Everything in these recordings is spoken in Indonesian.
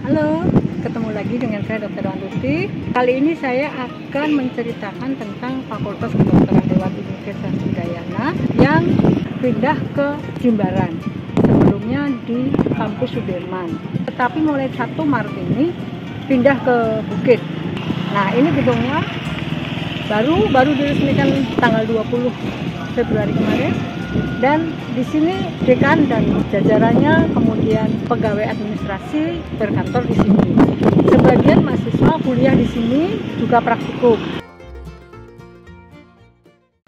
Halo, ketemu lagi dengan saya Dr. Wantuti. Kali ini saya akan menceritakan tentang Fakultas Kedokteran Hewan Universitas Udayana yang pindah ke Jimbaran. Sebelumnya di kampus Sudirman. Tetapi mulai 1 Maret ini pindah ke Bukit. Nah, ini gedungnya baru diresmikan tanggal 20 Februari kemarin. Dan di sini dekan dan jajarannya, kemudian pegawai administrasi berkantor di sini. Sebagian mahasiswa kuliah di sini juga praktikum.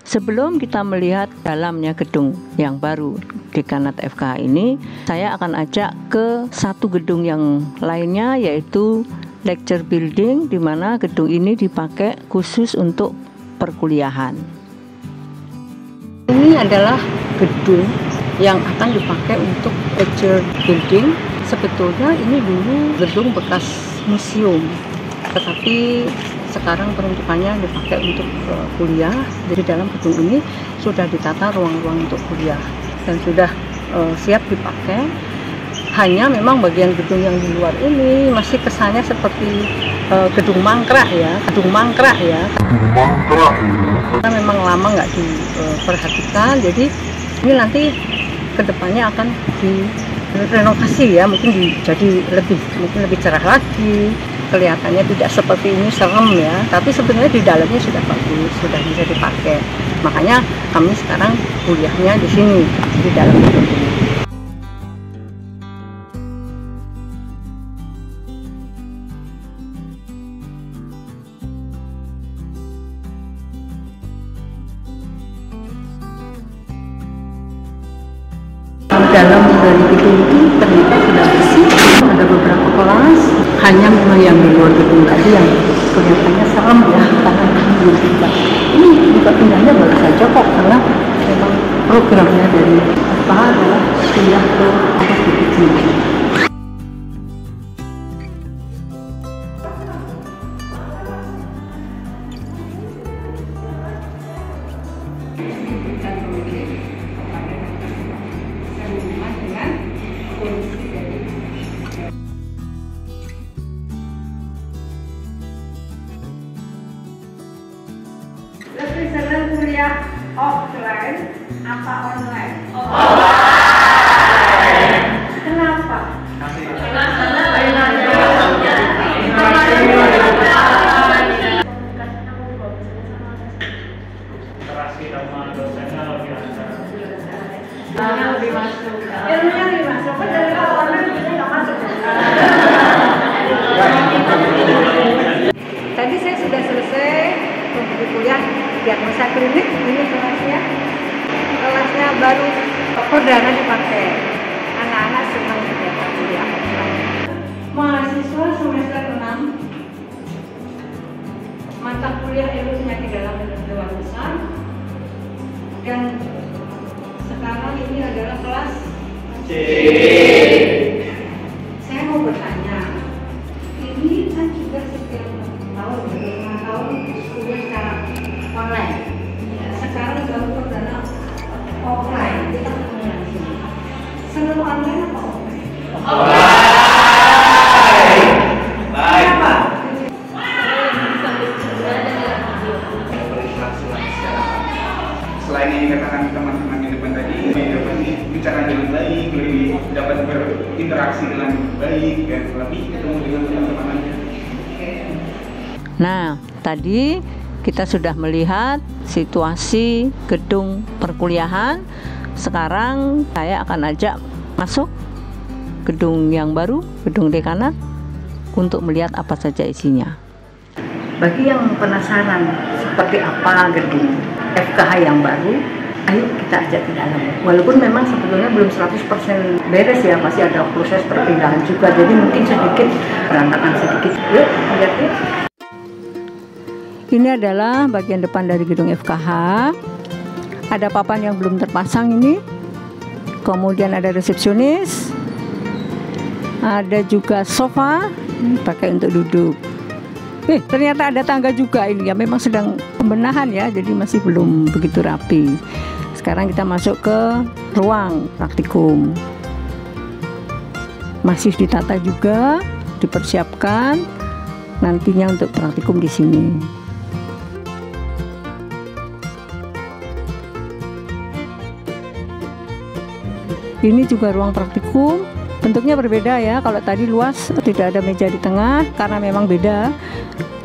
Sebelum kita melihat dalamnya gedung yang baru Dekanat FKH ini, saya akan ajak ke satu gedung yang lainnya, yaitu lecture building, di mana gedung ini dipakai khusus untuk perkuliahan. Ini adalah gedung yang akan dipakai untuk lecture building. Sebetulnya ini dulu gedung bekas museum, tetapi sekarang peruntukannya dipakai untuk kuliah. Jadi dalam gedung ini sudah ditata ruang-ruang untuk kuliah dan sudah siap dipakai. Hanya memang bagian gedung yang di luar ini masih kesannya seperti gedung mangkrak ya. Karena memang lama nggak diperhatikan, jadi ini nanti kedepannya akan direnovasi ya, mungkin jadi lebih cerah lagi, kelihatannya tidak seperti ini serem ya, tapi sebenarnya di dalamnya sudah bagus, sudah bisa dipakai. Makanya kami sekarang kuliahnya di sini, di dalam gedung ini. Dalam dari gedung itu ternyata sudah bersih, ada beberapa kelas, hanya memang yang di luar gedung tadi yang kelihatannya serem ya, karena belum pindah. Ini juga pindahnya baru saja kok, karena memang programnya dari FKH adalah pindah ke atas bukit sini. Lebih senang kuliah offline apa online? Kenapa? Interaksi sama dosennya lebih lancar. Lebih masuk. Ilmunya lebih masuk. Kan dari online kita nggak masuk. Tadi saya sudah selesai untuk kuliah diagnosa klinik. Ini kelasnya baru perdana dipakai. Anak-anak senang kegiatan kuliah. Mahasiswa semester 6, mata kuliah ilmu penyakit dalam dan hewan besar, dan sekarang ini adalah kelas C. Saya mau bertanya, ini kan juga setiap tahun, 5 tahun kuliah secara online. Sekarang baru perdana offline. Kita ketemu di sini. Senang online apa offline? Kenapa? Selain yang dikatakan teman-teman di depan tadi, dapat bicara dengan baik, lebih dapat berinteraksi dengan baik, dan lebih ketemu dengan teman-teman lainnya. Nah, tadi kita sudah melihat situasi gedung perkuliahan. Sekarang saya akan ajak masuk gedung yang baru, gedung dekanat, untuk melihat apa saja isinya. Bagi yang penasaran seperti apa gedung FKH yang baru, ayo kita ajak ke dalam. Walaupun memang sebetulnya belum 100% beres ya, masih ada proses perpindahan juga, jadi mungkin sedikit berantakan sedikit. Yuk, lihat yuk. Ini adalah bagian depan dari gedung FKH. Ada papan yang belum terpasang ini. Kemudian ada resepsionis. Ada juga sofa, pakai untuk duduk. Ternyata ada tangga juga ini ya. Memang sedang pembenahan ya, jadi masih belum begitu rapi. Sekarang kita masuk ke ruang praktikum. Masih ditata juga. dipersiapkan nantinya untuk praktikum di sini. Ini juga ruang praktikum, bentuknya berbeda ya. Kalau tadi luas, tidak ada meja di tengah karena memang beda.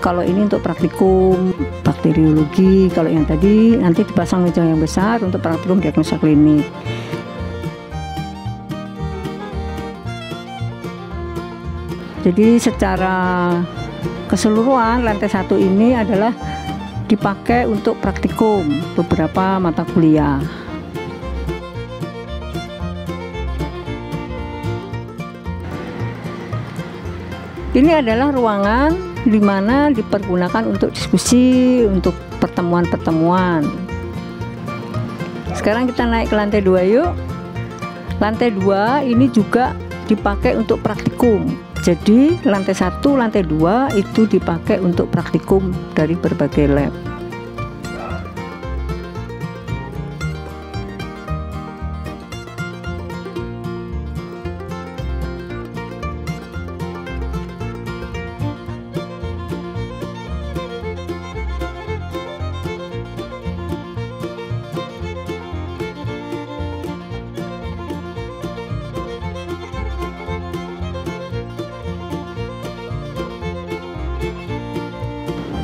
Kalau ini untuk praktikum bakteriologi, kalau yang tadi nanti dipasang meja yang besar untuk praktikum diagnosa klinik. Jadi secara keseluruhan lantai 1 ini adalah dipakai untuk praktikum beberapa mata kuliah. Ini adalah ruangan di mana dipergunakan untuk diskusi, untuk pertemuan-pertemuan. Sekarang kita naik ke lantai 2 yuk. Lantai 2 ini juga dipakai untuk praktikum. Jadi lantai 1, lantai 2 itu dipakai untuk praktikum dari berbagai lab.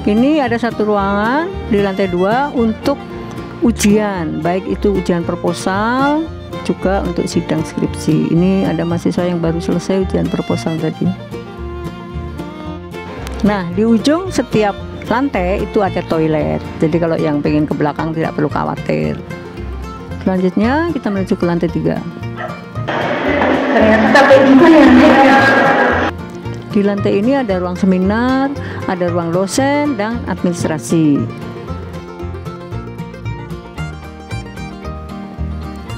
Ini ada satu ruangan di lantai 2 untuk ujian, baik itu ujian proposal juga untuk sidang skripsi. Ini ada mahasiswa yang baru selesai ujian proposal tadi. Nah, di ujung setiap lantai itu ada toilet. Jadi kalau yang pengen ke belakang tidak perlu khawatir. Selanjutnya kita menuju ke lantai 3. Ternyata sampai di mana ya? Di lantai ini ada ruang seminar, ada ruang dosen dan administrasi.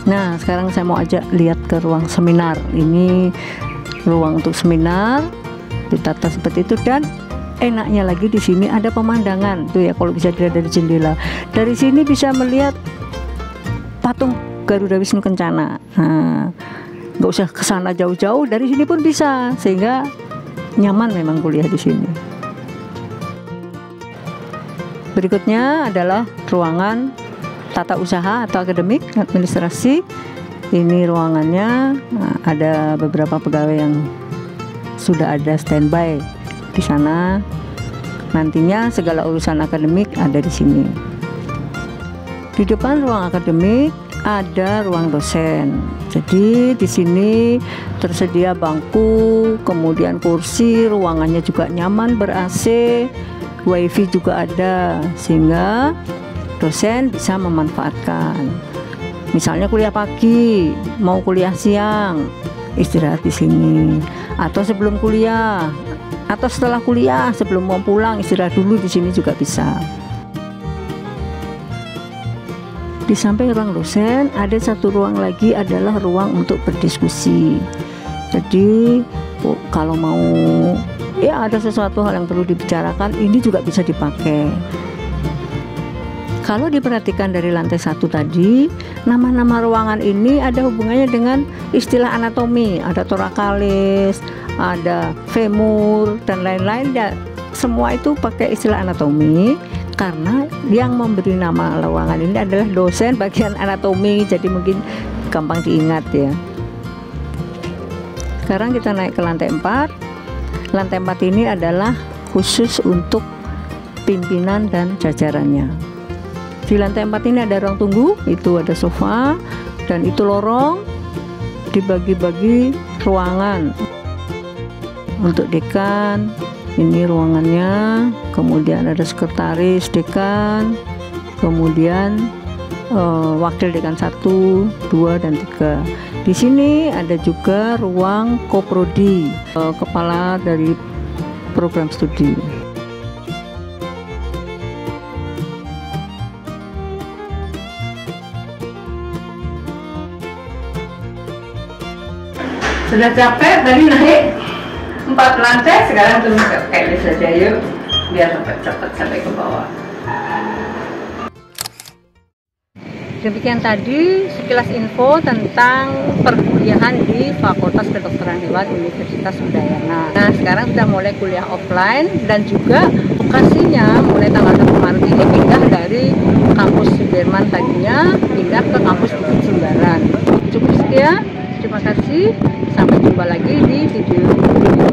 Nah, sekarang saya mau ajak lihat ke ruang seminar. Ini ruang untuk seminar, ditata seperti itu, dan enaknya lagi di sini ada pemandangan tuh ya, kalau bisa dilihat dari jendela. Dari sini bisa melihat patung Garuda Wisnu Kencana. Nah, nggak usah ke sana jauh-jauh, dari sini pun bisa, sehingga nyaman memang kuliah di sini. Berikutnya adalah ruangan tata usaha atau akademik administrasi. Ini ruangannya, ada beberapa pegawai yang sudah ada standby di sana. Nantinya segala urusan akademik ada di sini. Di depan ruang akademik ada ruang dosen. Jadi di sini tersedia bangku, kemudian kursi, ruangannya juga nyaman, ber-AC, wifi juga ada, sehingga dosen bisa memanfaatkan. Misalnya kuliah pagi, mau kuliah siang, istirahat di sini, atau sebelum kuliah, atau setelah kuliah, sebelum mau pulang istirahat dulu di sini juga bisa. Di samping ruang dosen ada satu ruang lagi, adalah ruang untuk berdiskusi. Jadi kalau mau ya ada sesuatu hal yang perlu dibicarakan, ini juga bisa dipakai. Kalau diperhatikan dari lantai 1 tadi, nama-nama ruangan ini ada hubungannya dengan istilah anatomi. Ada thoracalis, ada femur, dan lain-lain. Semua itu pakai istilah anatomi, karena yang memberi nama ruangan ini adalah dosen bagian anatomi, jadi mungkin gampang diingat ya. Sekarang kita naik ke lantai 4. Lantai 4 ini adalah khusus untuk pimpinan dan jajarannya. Di lantai 4 ini ada ruang tunggu, itu ada sofa, dan itu lorong dibagi-bagi ruangan. Untuk dekan, ini ruangannya, kemudian ada sekretaris dekan, kemudian wakil dekan 1, 2, dan 3. Di sini ada juga ruang koprodi, kepala dari program studi. Sudah capek tadi naik 4 lantai, sekarang turun kayak ini saja yuk, biar cepat sampai ke bawah. Demikian tadi sekilas info tentang perkuliahan di Fakultas Kedokteran Hewan Universitas Udayana. Nah, sekarang sudah mulai kuliah offline dan juga lokasinya mulai tanggal 1 Maret ini pindah dari kampus Sudirman tadinya pindah ke kampus Bukit Jimbaran. Cukup sekian, terima kasih. Sampai jumpa lagi di video